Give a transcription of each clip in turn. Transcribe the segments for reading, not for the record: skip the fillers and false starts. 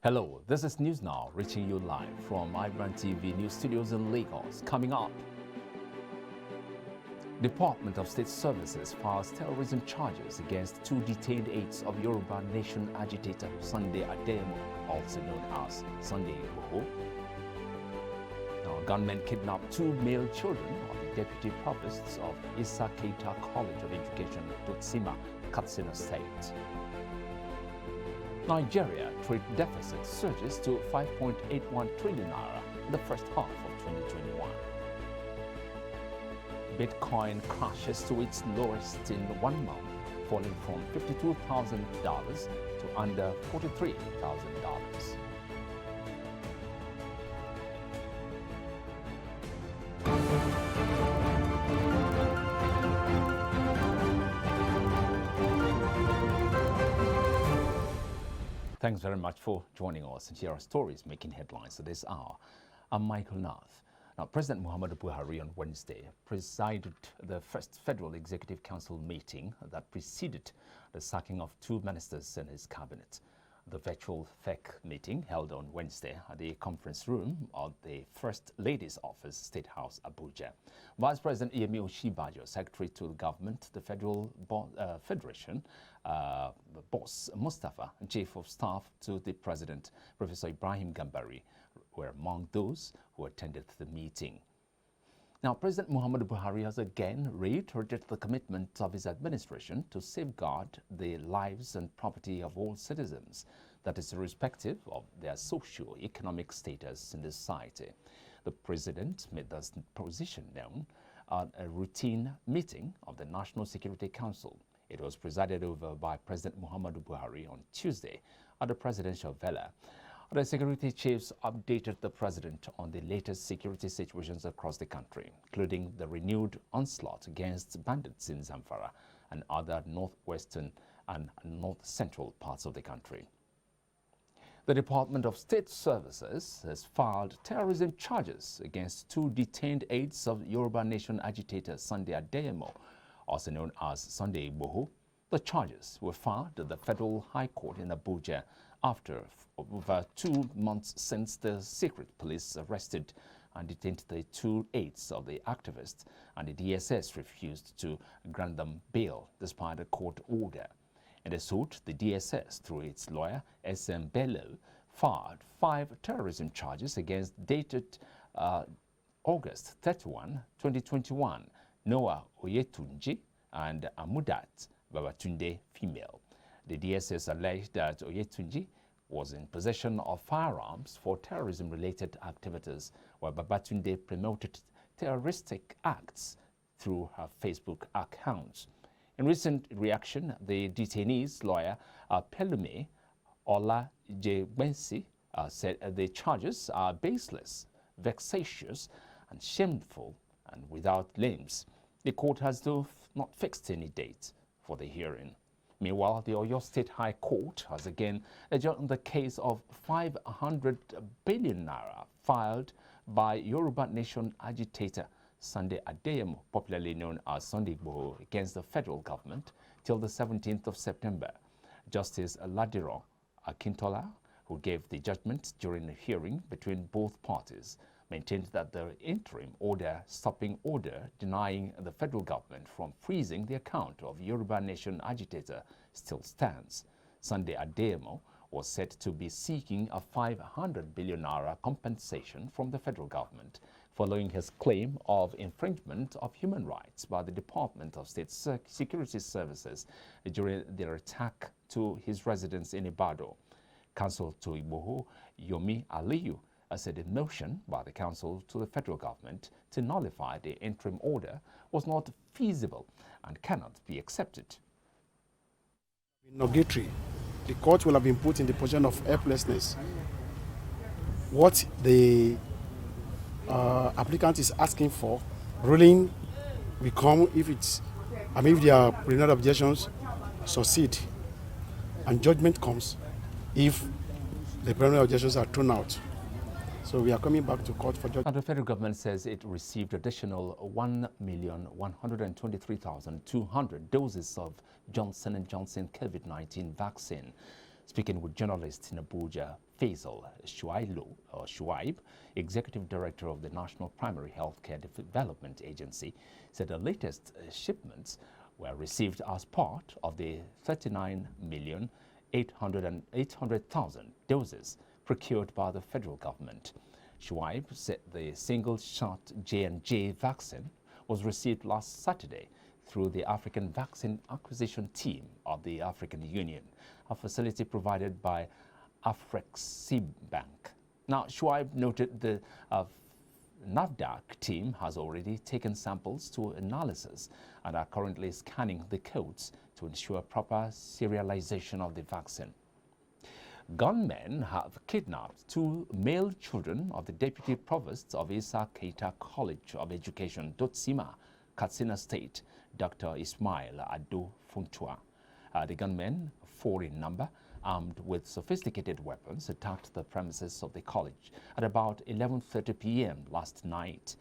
Hello, this is News Now, reaching you live from iBrandTV News Studios in Lagos. Coming up, Department of State Services files terrorism charges against two detained aides of Yoruba Nation agitator Sunday Adeyemo, also known as Sunday Igboho. Now, gunmen kidnapped two male children of the deputy provosts of Issa Keita College of Education, Tutsima, Katsina State. Nigeria trade deficit surges to 5.81 trillion naira in the first half of 2021. Bitcoin crashes to its lowest in 1 month, falling from $52,000 to under $43,000. Thanks very much for joining us. And here are stories making headlines this hour. I'm Michael Nath. Now, President Muhammadu Buhari on Wednesday presided the first Federal Executive Council meeting that preceded the sacking of two ministers in his cabinet. The virtual FEC meeting held on Wednesday at the conference room of the First Lady's Office, State House, Abuja. Vice President Yemi Oshibajo, Secretary to the Government, the Federal Federation, Boss Mustafa, Chief of Staff to the President, Professor Ibrahim Gambari, were among those who attended the meeting. Now, President Muhammadu Buhari has again reiterated the commitment of his administration to safeguard the lives and property of all citizens, that is, irrespective of their socio-economic status in the society. The president made this position known at a routine meeting of the National Security Council. It was presided over by President Muhammadu Buhari on Tuesday at the presidential villa. The security chiefs updated the president on the latest security situations across the country, including the renewed onslaught against bandits in Zamfara and other northwestern and north-central parts of the country. The Department of State Services has filed terrorism charges against two detained aides of Yoruba Nation agitator Sunday Adeyemo, also known as Sunday Igboho. The charges were filed at the Federal High Court in Abuja after over 2 months since the secret police arrested and detained the two aides of the activists, and the DSS refused to grant them bail despite a court order. In the suit, the DSS, through its lawyer SM Bello, filed 5 terrorism charges against dated August 31, 2021, Noah Oyetunji and Amudat Babatunde, female. The DSS alleged that Oyetunji was in possession of firearms for terrorism-related activities, while Babatunde promoted terroristic acts through her Facebook accounts. In recent reaction, the detainee's lawyer, Pelume Olajegbensi, said the charges are baseless, vexatious, and shameful, and without limbs. The court has not fixed any date for the hearing. Meanwhile, the Oyo State High Court has again adjourned the case of 500 billion naira filed by Yoruba Nation agitator Sunday Adeyemo, popularly known as Sunday Igboho, against the federal government till the 17th of September. Justice Ladiro Akintola, who gave the judgment during a hearing between both parties, maintained that the interim stopping order denying the federal government from freezing the account of Yoruba Nation agitator still stands. Sunday Adeyemo was said to be seeking a 500 billion naira compensation from the federal government following his claim of infringement of human rights by the Department of State Security Services during their attack to his residence in Ibadan. Counsel to Igboho, Yomi Aliyu, said a motion by the council to the federal government to nullify the interim order was not feasible and cannot be accepted. Nugatory, the court will have been put in the position of helplessness. What the applicant is asking for, ruling will come if their preliminary objections succeed, and judgment comes if the preliminary objections are thrown out. So we are coming back to court for judgment. And the federal government says it received additional 1,123,200 doses of Johnson & Johnson COVID-19 vaccine Speaking with journalists in Abuja, Faisal Shuaib, Executive Director of the National Primary Healthcare Development Agency, said the latest shipments were received as part of the 39,800,000 doses procured by the federal government. Shuaib said the single-shot J&J vaccine was received last Saturday through the African Vaccine Acquisition Team of the African Union, a facility provided by Afreximbank. Now, Shuaib noted the NAFDAC team has already taken samples to analysis and are currently scanning the codes to ensure proper serialization of the vaccine. Gunmen have kidnapped 2 male children of the Deputy Provost of Isa Keita College of Education, Dotsima, Katsina State, Dr. Ismail Ado Funtua. The gunmen, 4 in number, armed with sophisticated weapons, attacked the premises of the college at about 11:30 p.m. last night.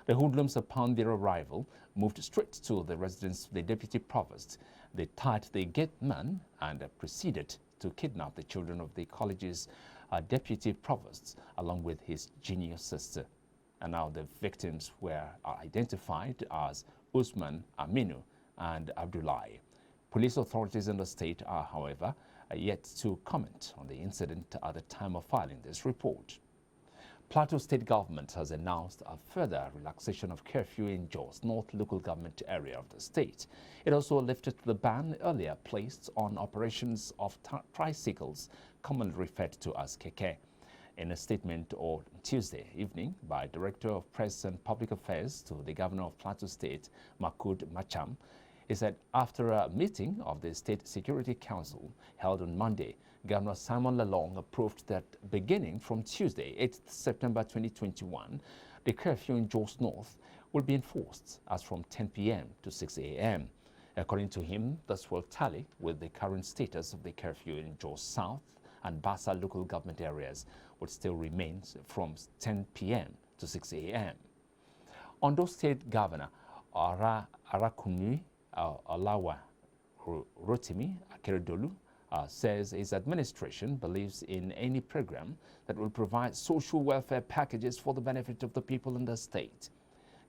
The hoodlums, upon their arrival, moved straight to the residence of the Deputy Provost. They tied the gateman and proceeded to kidnap the children of the college's Deputy Provost, along with his junior sister. And now the victims were identified as Usman Aminu and Abdullahi. Police authorities in the state are, however, yet to comment on the incident at the time of filing this report. Plateau State government has announced a further relaxation of curfew in Jos North local government area of the state. It also lifted the ban earlier placed on operations of tricycles, commonly referred to as keke. In a statement on Tuesday evening by Director of Press and Public Affairs to the Governor of Plateau State, Makud Macham, he said after a meeting of the State Security Council held on Monday, Governor Simon Lalong approved that beginning from Tuesday, 8th September 2021, the curfew in Jos North will be enforced as from 10 p.m. to 6 a.m. According to him, this will tally with the current status of the curfew in Jos South and Basa local government areas, which still remains from 10 p.m. to 6 a.m. Ondo State Governor Arakunmi Olawa Rotimi Akeredolu says his administration believes in any program that will provide social welfare packages for the benefit of the people in the state.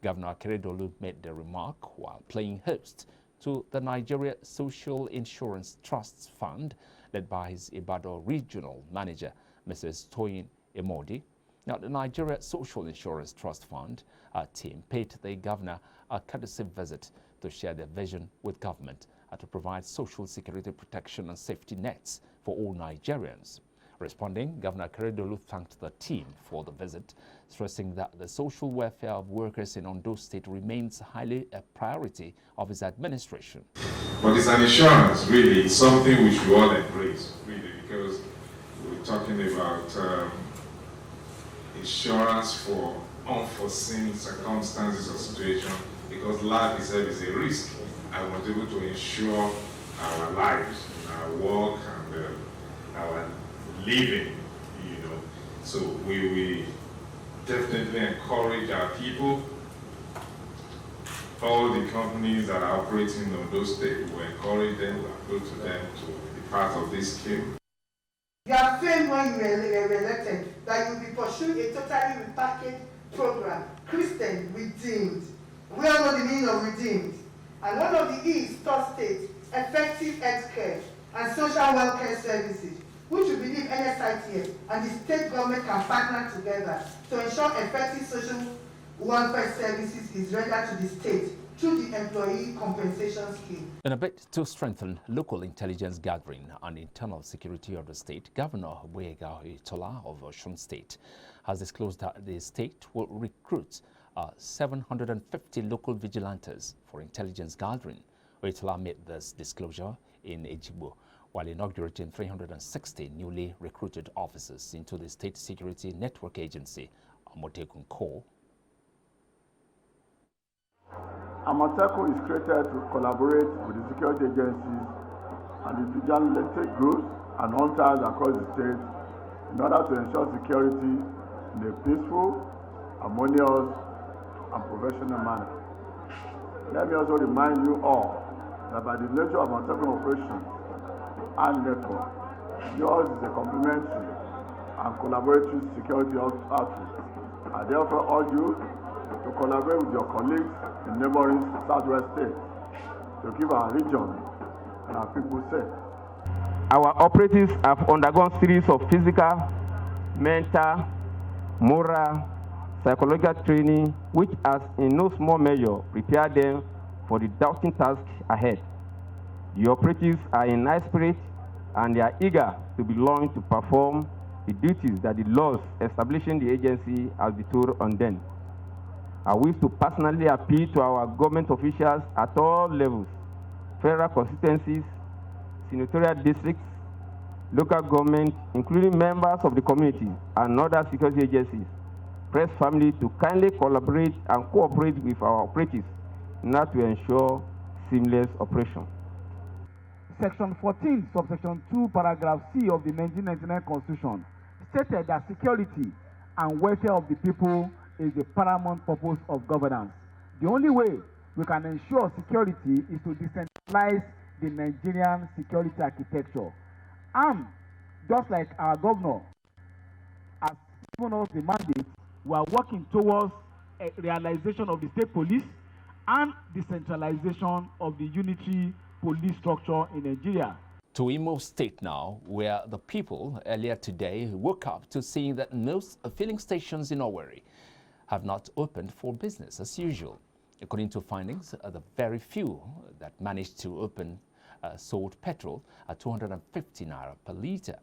Governor Akeredolu made the remark while playing host to the Nigeria Social Insurance Trust Fund, led by his Ibadan Regional Manager, Mrs. Toyin Emodi. Now, the Nigeria Social Insurance Trust Fund team paid the governor a courtesy visit to share their vision with government to provide social security protection and safety nets for all Nigerians. Responding, Governor Akeredolu thanked the team for the visit, stressing that the social welfare of workers in Ondo State remains highly a priority of his administration. But it's an insurance, really. It's something which we all embrace, really, because we're talking about insurance for unforeseen circumstances or situations, because life itself is a risk. I want able to ensure our lives, our work, and our living, So we definitely encourage our people. All the companies that are operating in those states, we encourage them, we appeal to them to be part of this scheme. You have failed when you were elected that you will be pursuing a totally repackaged program, Christian Redeemed. We all know the meaning of redeemed. And one of the E's third state, effective health care and social welfare services, which we believe NSITF and the state government can partner together to ensure effective social welfare services is rendered to the state through the employee compensation scheme. In a bid to strengthen local intelligence gathering and internal security of the state, Governor Boyega Oyetola of Osun State has disclosed that the state will recruit 750 local vigilantes for intelligence gathering. Oyetola made this disclosure in Igboho while inaugurating 360 newly recruited officers into the State Security Network Agency, Amotekun Corps. Amotekun is created to collaborate with the security agencies and the vigilante groups and hunters across the state in order to ensure security in a peaceful, harmonious, and professional manner. Let me also remind you all that by the nature of Amotekun operations and network, Yours is a complementary and collaborative security outreach. I therefore urge you to collaborate with your colleagues in neighboring southwest states to keep our region and our people safe. Our operatives have undergone series of physical, mental, moral, psychological training, which has in no small measure prepared them for the daunting task ahead. The operatives are in high spirit and they are eager to be launched to perform the duties that the laws establishing the agency has bestowed on them. I wish to personally appeal to our government officials at all levels, federal constituencies, senatorial districts, local government, including members of the community and other security agencies, press family to kindly collaborate and cooperate with our operatives in order to ensure seamless operation. Section 14, subsection 2, paragraph C of the 1999 Constitution stated that security and welfare of the people is the paramount purpose of governance. The only way we can ensure security is to decentralize the Nigerian security architecture. And just like our governor has given us the mandate, we are working towards a realization of the state police and decentralization of the unitary police structure in Nigeria. To Imo State now, where the people earlier today woke up to seeing that most filling stations in Owerri have not opened for business as usual. According to findings, the very few that managed to open sold petrol at 250 naira per litre.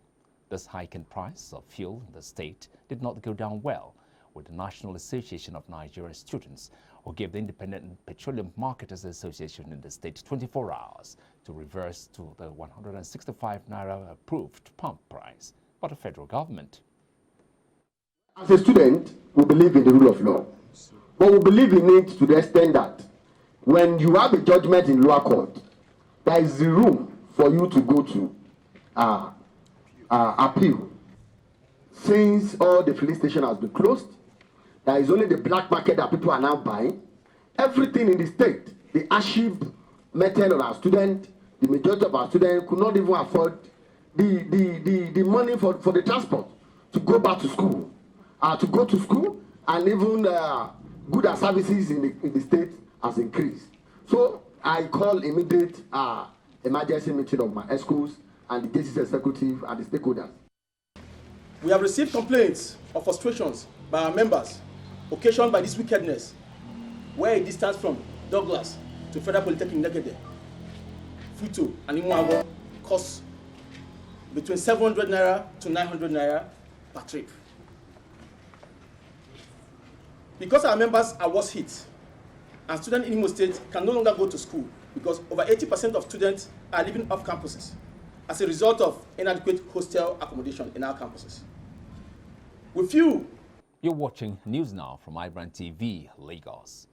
This hike in price of fuel in the state did not go down well with the National Association of Nigerian Students, who gave the Independent Petroleum Marketers Association in the state 24 hours to reverse to the 165 naira approved pump price by the federal government. As a student, we believe in the rule of law, but we believe in it to the extent that when you have a judgment in lower court, there is the room for you to go to appeal. Since all the filling station has been closed, there is only the black market that people are now buying. Everything in the state, the hardship method of our students, the majority of our students could not even afford the money for the transport to go back to school, and even goods and services in the state has increased. So I call immediate emergency meeting of my schools and the JCC executive and the stakeholders. We have received complaints of frustrations by our members occasioned by this wickedness, where a distance from Douglas to Federal Polytechnic Negede, Futo and Imuago costs between 700 naira to 900 naira per trip. Because our members are worse hit, and students in Imo State can no longer go to school because over 80% of students are living off campuses as a result of inadequate hostel accommodation in our campuses. We feel. You're watching News Now from iBrandTV, Lagos.